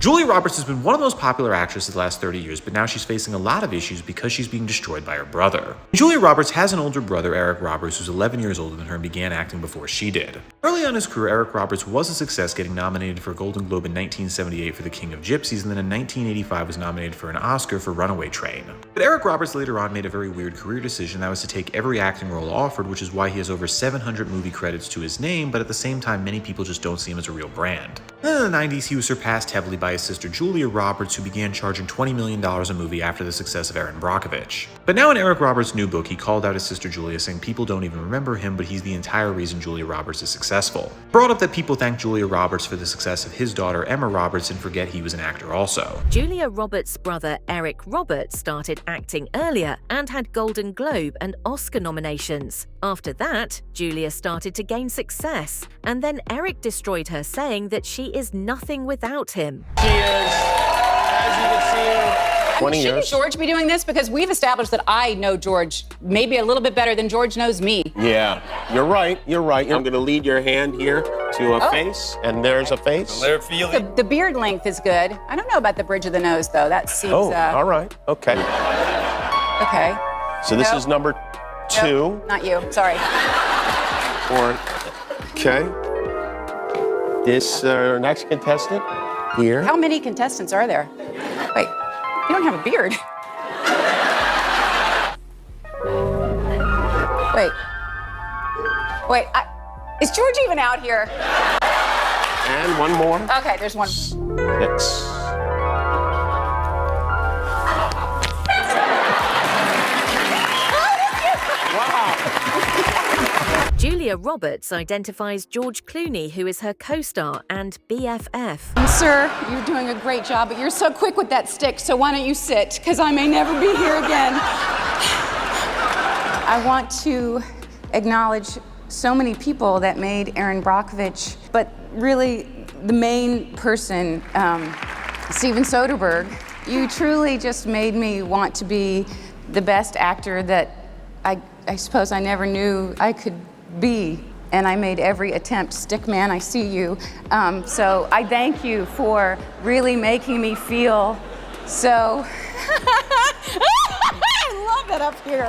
Julia Roberts has been one of the most popular actresses the last 30 years, but now she's facing a lot of issues because she's being destroyed by her brother. Julia Roberts has an older brother, Eric Roberts, who's 11 years older than her and began acting before she did. Early on in his career, Eric Roberts was a success, getting nominated for a Golden Globe in 1978 for The King of Gypsies, and then in 1985 was nominated for an Oscar for Runaway Train. But Eric Roberts later on made a very weird career decision, that was to take every acting role offered, which is why he has over 700 movie credits to his name, but at the same time, many people just don't see him as a real brand. Then in the 90s, he was surpassed heavily by his sister Julia Roberts, who began charging $20 million a movie after the success of Erin Brockovich. But now in Eric Roberts' new book, he called out his sister Julia, saying people don't even remember him, but he's the entire reason Julia Roberts is successful. Brought up that people thank Julia Roberts for the success of his daughter Emma Roberts and forget he was an actor also. Julia Roberts' brother Eric Roberts started acting earlier and had Golden Globe and Oscar nominations. After that, Julia started to gain success, and then Eric destroyed her, saying that she is nothing without him. She is, as you can see, 20 years. Shouldn't George be doing this? Because we've established that I know George maybe a little bit better than George knows me. Yeah, you're right. I'm going to lead your hand here to a face, and there's a face. The beard length is good. I don't know about the bridge of the nose, though. That seems... all right. Okay. Okay. So this is number 2. Nope, not you. Sorry. Okay. This next contestant here. How many contestants are there? Wait, you don't have a beard. Wait, is George even out here? And one more. Okay, there's one. Next. Julia Roberts identifies George Clooney, who is her co-star and BFF. Sir, you're doing a great job, but you're so quick with that stick, so why don't you sit? Because I may never be here again. I want to acknowledge so many people that made Erin Brockovich, but really the main person, Steven Soderbergh. You truly just made me want to be the best actor that I suppose I never knew I could be, and I made every attempt. Stickman, I see you. So I thank you for really making me feel so... I love it up here.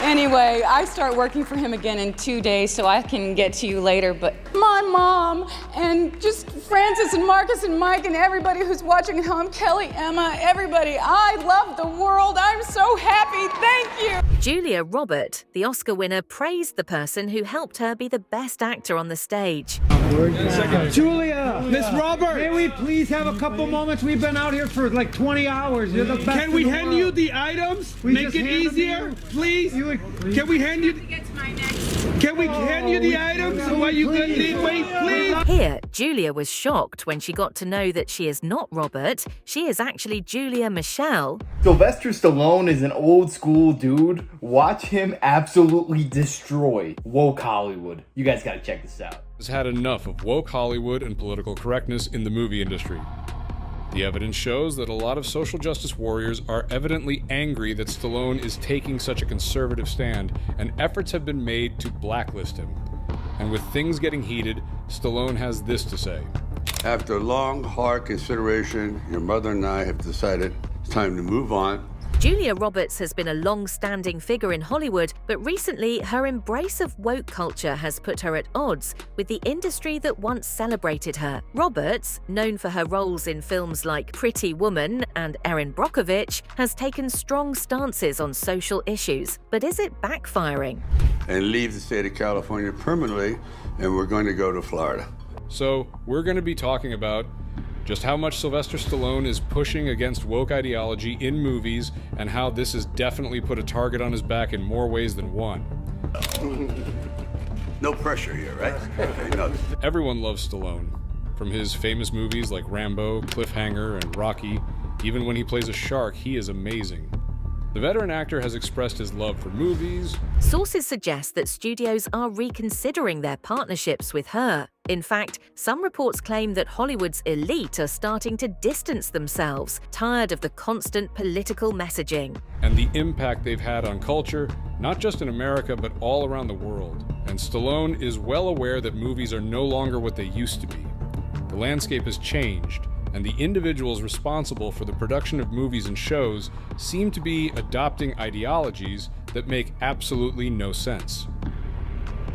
Anyway, I start working for him again in 2 days, so I can get to you later, but my mom and just Francis and Marcus and Mike and everybody who's watching at home, Kelly, Emma, everybody, I love the world. I'm so happy. Thank you. Julia Roberts, the Oscar winner, praised the person who helped her be the best actor on the stage. Julia, Miss Robert, may we please have a couple moments? We've been out here for like 20 hours. You're the best. Can we hand you the items? Make it easier, please. Can we hand you? Can we hand you the items while you wait, please? Here, Julia was shocked when she got to know that she is not Robert. She is actually Julia Michelle. Sylvester Stallone is an old school dude. Watch him absolutely destroy woke Hollywood. You guys gotta check this out. Has had enough of woke Hollywood and political correctness in the movie industry. The evidence shows that a lot of social justice warriors are evidently angry that Stallone is taking such a conservative stand, and efforts have been made to blacklist him. And with things getting heated, Stallone has this to say. After long, hard consideration, your mother and I have decided it's time to move on. Julia Roberts has been a long-standing figure in Hollywood, but recently her embrace of woke culture has put her at odds with the industry that once celebrated her. Roberts, known for her roles in films like Pretty Woman and Erin Brockovich, has taken strong stances on social issues. But is it backfiring? And leave the state of California permanently, and we're going to go to Florida. So, we're going to be talking about just how much Sylvester Stallone is pushing against woke ideology in movies, and how this has definitely put a target on his back in more ways than one. No pressure here, right? Okay, no. Everyone loves Stallone. From his famous movies like Rambo, Cliffhanger, and Rocky, even when he plays a shark, he is amazing. The veteran actor has expressed his love for movies. Sources suggest that studios are reconsidering their partnerships with her. In fact, some reports claim that Hollywood's elite are starting to distance themselves, tired of the constant political messaging. And the impact they've had on culture, not just in America, but all around the world. And Stallone is well aware that movies are no longer what they used to be. The landscape has changed, and the individuals responsible for the production of movies and shows seem to be adopting ideologies that make absolutely no sense.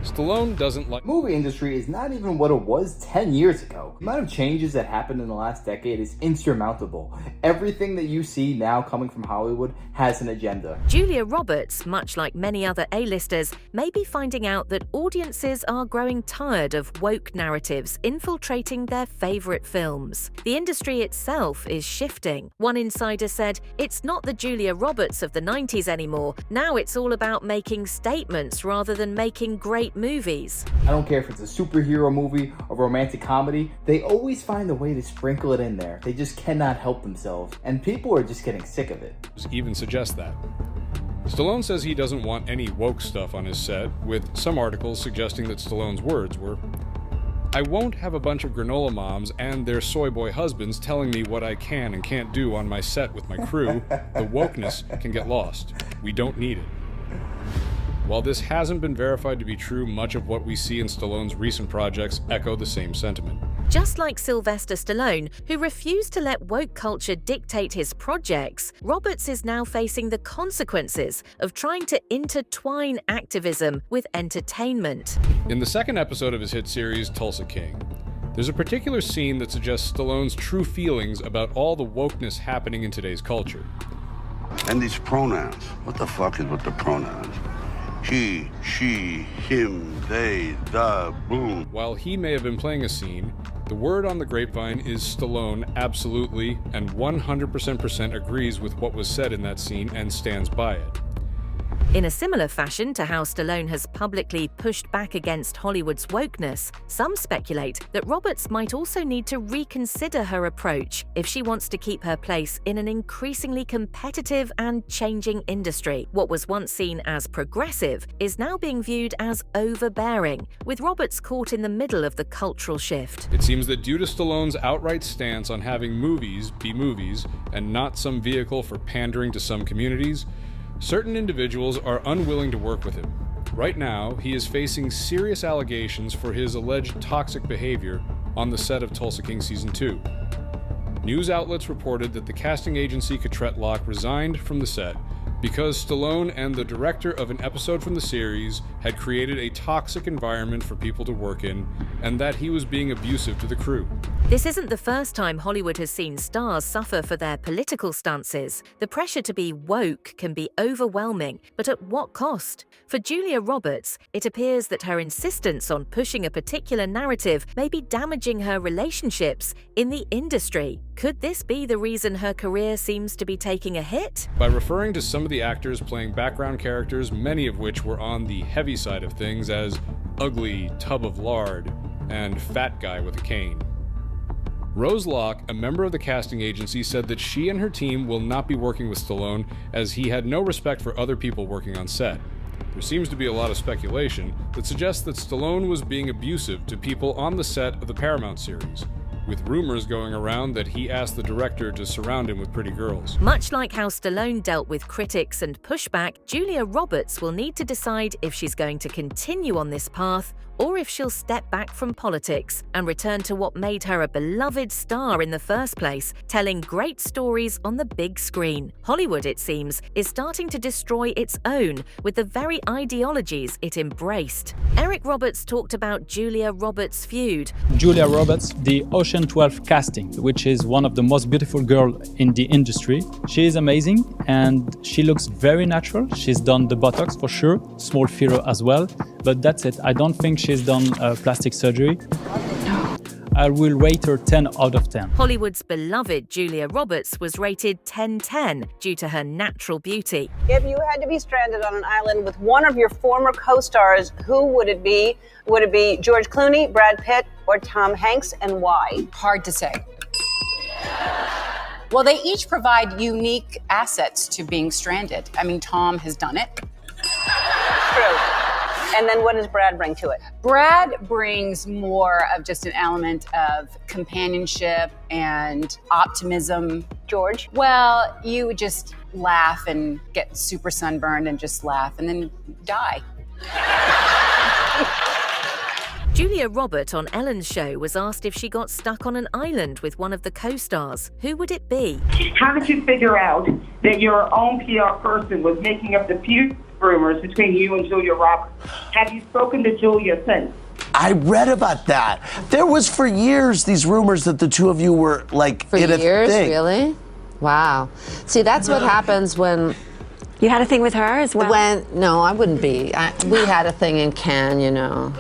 Stallone doesn't like... The movie industry is not even what it was 10 years ago. The amount of changes that happened in the last decade is insurmountable. Everything that you see now coming from Hollywood has an agenda. Julia Roberts, much like many other A-listers, may be finding out that audiences are growing tired of woke narratives infiltrating their favorite films. The industry itself is shifting. One insider said, "It's not the Julia Roberts of the 90s anymore. Now it's all about making statements rather than making great movies." I don't care if it's a superhero movie, a romantic comedy, they always find a way to sprinkle it in there. They just cannot help themselves, and people are just getting sick of it. Even suggest that. Stallone says he doesn't want any woke stuff on his set, with some articles suggesting that Stallone's words were, "I won't have a bunch of granola moms and their soy boy husbands telling me what I can and can't do on my set with my crew. The wokeness can get lost. We don't need it." While this hasn't been verified to be true, much of what we see in Stallone's recent projects echo the same sentiment. Just like Sylvester Stallone, who refused to let woke culture dictate his projects, Roberts is now facing the consequences of trying to intertwine activism with entertainment. In the second episode of his hit series, Tulsa King, there's a particular scene that suggests Stallone's true feelings about all the wokeness happening in today's culture. And these pronouns. What the fuck is with the pronouns? He, she, him, they, the, boom. While he may have been playing a scene, the word on the grapevine is Stallone absolutely and 100% agrees with what was said in that scene and stands by it. In a similar fashion to how Stallone has publicly pushed back against Hollywood's wokeness, some speculate that Roberts might also need to reconsider her approach if she wants to keep her place in an increasingly competitive and changing industry. What was once seen as progressive is now being viewed as overbearing, with Roberts caught in the middle of the cultural shift. It seems that due to Stallone's outright stance on having movies be movies and not some vehicle for pandering to some communities, certain individuals are unwilling to work with him. Right now, he is facing serious allegations for his alleged toxic behavior on the set of Tulsa King Season 2. News outlets reported that the casting agency Cotret Locke resigned from the set because Stallone and the director of an episode from the series had created a toxic environment for people to work in, and that he was being abusive to the crew. This isn't the first time Hollywood has seen stars suffer for their political stances. The pressure to be woke can be overwhelming, but at what cost? For Julia Roberts, it appears that her insistence on pushing a particular narrative may be damaging her relationships in the industry. Could this be the reason her career seems to be taking a hit? By referring to some of the actors playing background characters, many of which were on the heavy side of things, as ugly tub of lard and fat guy with a cane. Rose Locke, a member of the casting agency, said that she and her team will not be working with Stallone as he had no respect for other people working on set. There seems to be a lot of speculation that suggests that Stallone was being abusive to people on the set of the Paramount series, with rumors going around that he asked the director to surround him with pretty girls. Much like how Stallone dealt with critics and pushback, Julia Roberts will need to decide if she's going to continue on this path or if she'll step back from politics and return to what made her a beloved star in the first place, telling great stories on the big screen. Hollywood, it seems, is starting to destroy its own with the very ideologies it embraced. Eric Roberts talked about Julia Roberts' feud. Julia Roberts, the Ocean 12 casting, which is one of the most beautiful girls in the industry. She is amazing and she looks very natural. She's done the Botox for sure, small filler as well, but that's it. I don't think she's done plastic surgery. I will rate her 10 out of 10. Hollywood's beloved Julia Roberts was rated 10/10 due to her natural beauty. If you had to be stranded on an island with one of your former co-stars, who would it be? Would it be George Clooney, Brad Pitt, or Tom Hanks, and why? Hard to say. Well, they each provide unique assets to being stranded. I mean, Tom has done it. True. And then what does Brad bring to it? Brad brings more of just an element of companionship and optimism. George? Well, you would just laugh and get super sunburned and just laugh and then die. Julia Roberts on Ellen's show was asked if she got stuck on an island with one of the co-stars. Who would it be? How did you figure out that your own PR person was making up the feud rumors between you and Julia Roberts? Have you spoken to Julia since? I read about that. There was for years these rumors that the two of you were like for in a years, thing. Really? Wow. See, that's what happens when. You had a thing with her as well? No, I wouldn't be. We had a thing in Cannes, you know.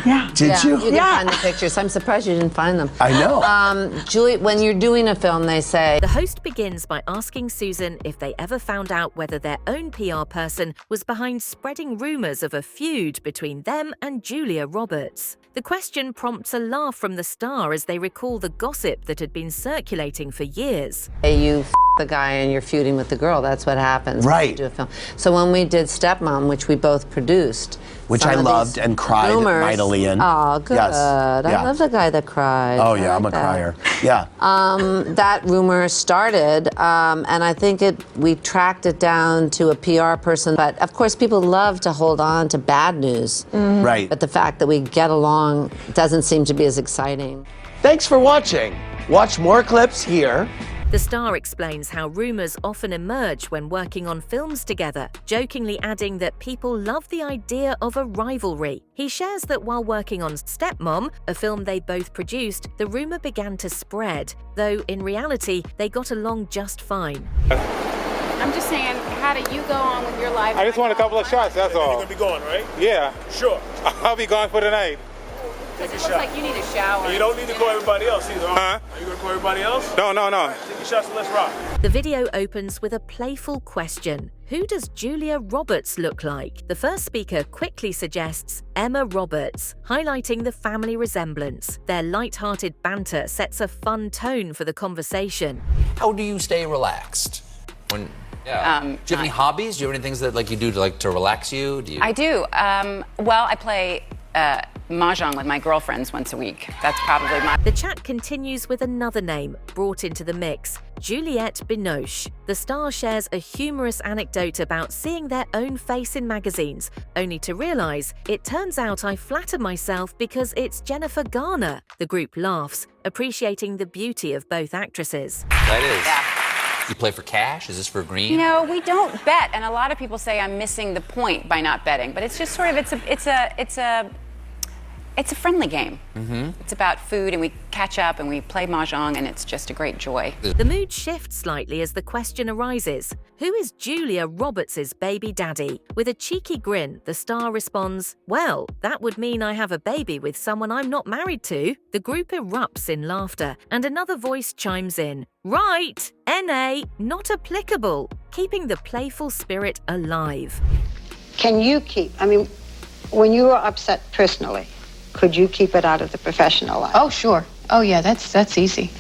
Yeah. Did you? You can find the pictures. I'm surprised you didn't find them. I know. Julie, when you're doing a film, they say. The host begins by asking Susan if they ever found out whether their own PR person was behind spreading rumors of a feud between them and Julia Roberts. The question prompts a laugh from the star as they recall the gossip that had been circulating for years. Hey, you the guy and you're feuding with the girl. That's what happens when you do a film. So when we did Stepmom, which we both produced, which I loved and cried mightily in. Oh, good. Yes. I love the guy that cried. Oh yeah, I'm a crier. Yeah. That rumor started, and I think we tracked it down to a PR person. But of course, people love to hold on to bad news. Right. But the fact that we get along doesn't seem to be as exciting. Thanks for watching. Watch more clips here. The star explains how rumors often emerge when working on films together, jokingly adding that people love the idea of a rivalry. He shares that while working on Stepmom, a film they both produced, the rumor began to spread, though in reality, they got along just fine. I'm just saying, how do you go on with your life? I just want a couple of shots, that's all. You're gonna be going, right? Yeah. Sure. I'll be gone for the night. Because it looks like you need a shower. You don't need to call everybody else either. Huh? Are you gonna call everybody else? No. Take your shots and let's rock. The video opens with a playful question. Who does Julia Roberts look like? The first speaker quickly suggests Emma Roberts, highlighting the family resemblance. Their light-hearted banter sets a fun tone for the conversation. How do you stay relaxed? Do you have any hobbies? Do you have any things that you do to relax you? I do. Well, I play mahjong with my girlfriends once a week. That's probably my... The chat continues with another name brought into the mix, Juliette Binoche. The star shares a humorous anecdote about seeing their own face in magazines, only to realize it turns out I flatter myself because it's Jennifer Garner. The group laughs, appreciating the beauty of both actresses. That is. You play for cash? Is this for green? You know, we don't bet, and a lot of people say I'm missing the point by not betting, but it's just sort of, it's a friendly game. It's about food, and we catch up and we play mahjong, and it's just a great joy. The mood shifts slightly as the question arises. Who is Julia Roberts' baby daddy? With a cheeky grin, the star responds, well, that would mean I have a baby with someone I'm not married to. The group erupts in laughter, and another voice chimes in. Right, NA, not applicable, keeping the playful spirit alive. Can you when you were upset personally, could you keep it out of the professional life? Oh, sure. Oh, yeah, that's easy.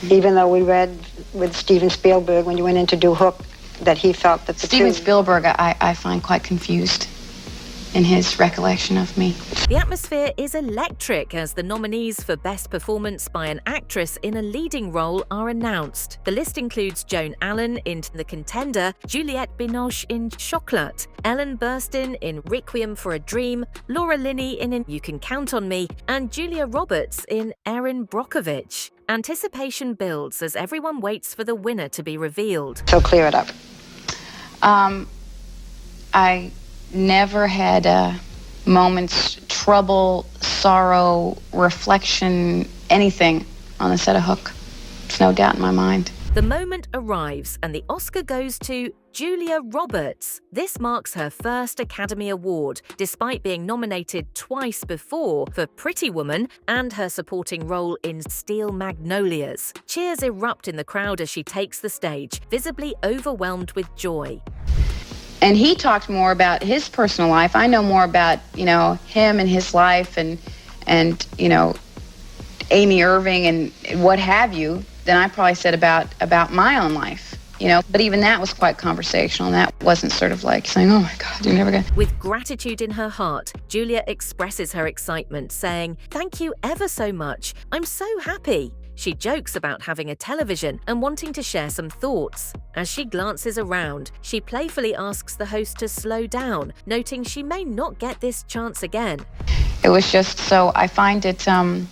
Even though we read with Steven Spielberg when you went in to do Hook that he felt that Steven Spielberg, I find quite confused in his recollection of me. The atmosphere is electric as the nominees for Best Performance by an Actress in a Leading Role are announced. The list includes Joan Allen in The Contender, Juliette Binoche in Chocolat, Ellen Burstyn in Requiem for a Dream, Laura Linney in You Can Count on Me, and Julia Roberts in Erin, Brockovich. Anticipation builds as everyone waits for the winner to be revealed. So clear it up. I never had a moment's trouble, sorrow, reflection, anything on the set of Hook. There's no doubt in my mind. The moment arrives and the Oscar goes to Julia Roberts. This marks her first Academy Award, despite being nominated twice before for Pretty Woman and her supporting role in Steel Magnolias. Cheers erupt in the crowd as she takes the stage, visibly overwhelmed with joy. And he talked more about his personal life. I know more about, him and his life and Amy Irving and what have you than I probably said about my own life, But even that was quite conversational, and that wasn't sort of like saying, oh my God, you're never gonna... With gratitude in her heart, Julia expresses her excitement, saying, thank you ever so much. I'm so happy. She jokes about having a television and wanting to share some thoughts. As she glances around, she playfully asks the host to slow down, noting she may not get this chance again. It was just so, I find him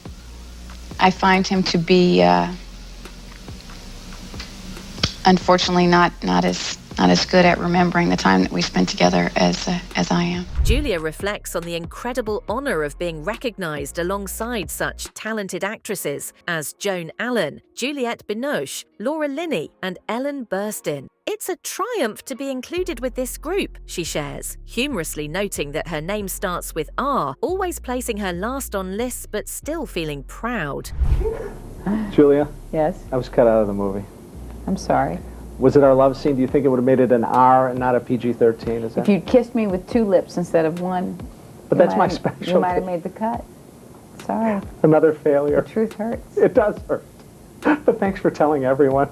to be, unfortunately, not as good at remembering the time that we spent together as I am. Julia reflects on the incredible honor of being recognized alongside such talented actresses as Joan Allen, Juliette Binoche, Laura Linney, and Ellen Burstyn. It's a triumph to be included with this group, she shares, humorously noting that her name starts with R, always placing her last on lists but still feeling proud. Julia? Yes? I was cut out of the movie. I'm sorry. Was it our love scene? Do you think it would have made it an R and not a PG-13? Is that? If you'd kissed me with 2 lips instead of 1, but that's my specialty. You might have made the cut. Sorry. Another failure. The truth hurts. It does hurt. But thanks for telling everyone.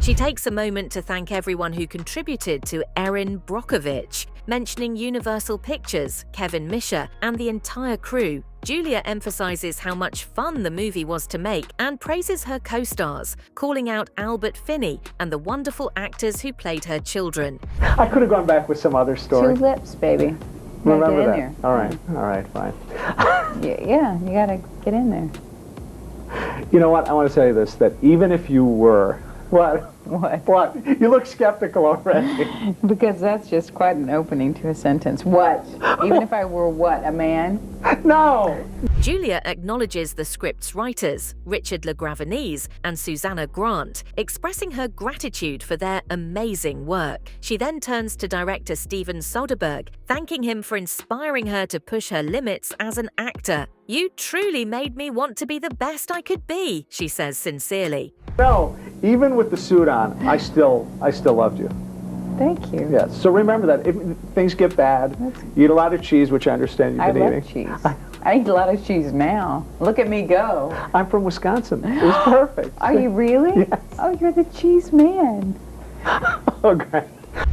She takes a moment to thank everyone who contributed to Erin Brockovich, mentioning Universal Pictures, Kevin Misher, and the entire crew. Julia emphasizes how much fun the movie was to make and praises her co-stars, calling out Albert Finney and the wonderful actors who played her children. I could have gone back with some other story. 2 lips, baby. Remember get in that. there. All right, fine. Yeah, you gotta get in there. You know what? I want to tell you this, that even if you were... What? What? You look skeptical already. Because that's just quite an opening to a sentence. What? Even if I were what, a man? No! Julia acknowledges the script's writers, Richard LaGravenese and Susanna Grant, expressing her gratitude for their amazing work. She then turns to director Steven Soderbergh, thanking him for inspiring her to push her limits as an actor. "You truly made me want to be the best I could be," she says sincerely. No, even with the suit on, I still loved you. Thank you. Yes, so remember that. If things get bad, you eat a lot of cheese, which I understand you've been eating. I love cheese. I eat a lot of cheese now. Look at me go. I'm from Wisconsin. It was perfect. Are you really? Yes. Oh, you're the cheese man. Oh, great.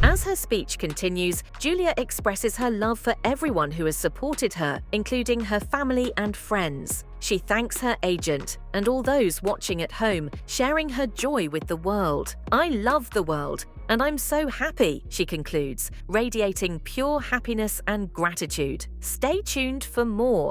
As her speech continues, Julia expresses her love for everyone who has supported her, including her family and friends. She thanks her agent and all those watching at home, sharing her joy with the world. "I love the world, and I'm so happy," she concludes, radiating pure happiness and gratitude. Stay tuned for more.